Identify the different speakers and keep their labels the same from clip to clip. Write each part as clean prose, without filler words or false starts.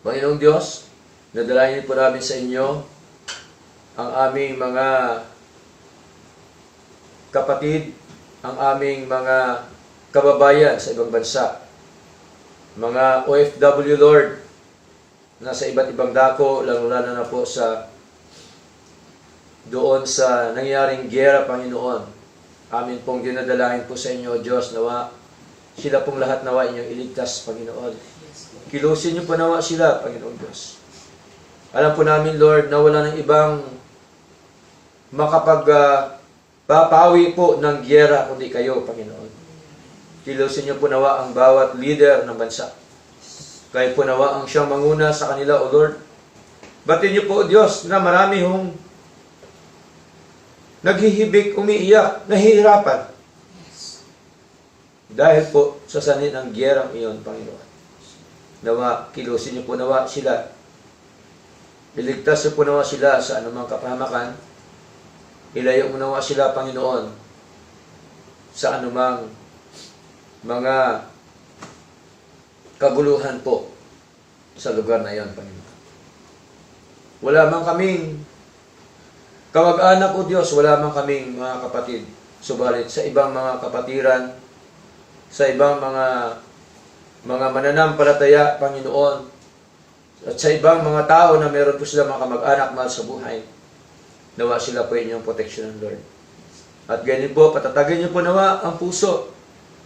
Speaker 1: Panginoong Diyos, nadalayan po namin sa inyo ang aming mga kapatid, ang aming mga kababayan sa ibang bansa, mga OFW, Lord, nasa iba't ibang dako, lalo-lalo na po doon sa nangyaring giyera, Panginoon. Amin pong dinadalahin po sa inyo, Diyos, nawa sila pong lahat nawa inyong iligtas, Panginoon. Kilusin niyo po nawa sila, Panginoong Diyos. Alam po namin, Lord, na wala ng ibang papawi po ng giyera kundi kayo, Panginoon. Kilusin niyo po nawa ang bawat leader ng bansa. Kayo po nawa ang siyang manguna sa kanila, O Lord. Batin niyo po, O Diyos, na marami hong naghihibik, umiiyak, nahihirapan. Dahil po sa sanhin ng giyerang iyon, Panginoon. Nawa, kilusin niyo po nawa sila. Iligtas niyo po nawa sila sa anumang kapahamakan. Ilayo mo nawa sila, Panginoon, sa anumang mga kaguluhan po sa lugar na iyon, Panginoon. Wala man kaming kamag-anak, O Diyos, wala man kaming mga kapatid. Subalit sa ibang mga kapatiran, sa ibang mga mananampalataya, Panginoon, at sa ibang mga tao na meron po sila mga kamag-anak mahal sa buhay, nawa sila po inyong proteksyon, Lord. At ganyan po, patatagin niyo po nawa ang puso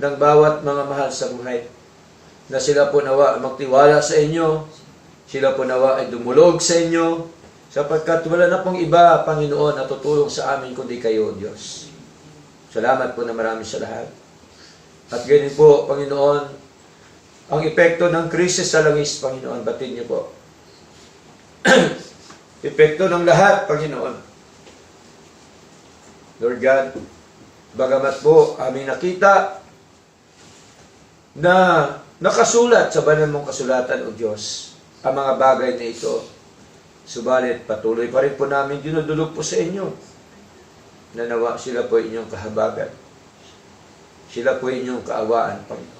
Speaker 1: ng bawat mga mahal sa buhay, na sila po nawa magtiwala sa inyo, sila po nawa ay dumulog sa inyo, sapagkat wala na pong iba, Panginoon, na tutulong sa amin kundi kayo, Diyos. Salamat po na marami sa lahat. At ganyan po, Panginoon, ang epekto ng krisis sa langis, Panginoon, batin niyo po. Epekto ng lahat, Panginoon. Lord God, bagamat po aming nakita na nakasulat sa banal mong kasulatan, O Diyos, ang mga bagay na ito, subalit patuloy pa rin po namin dinudulog po sa inyo na nawa sila po inyong kahabagan. Sila po inyong kaawaan, Panginoon.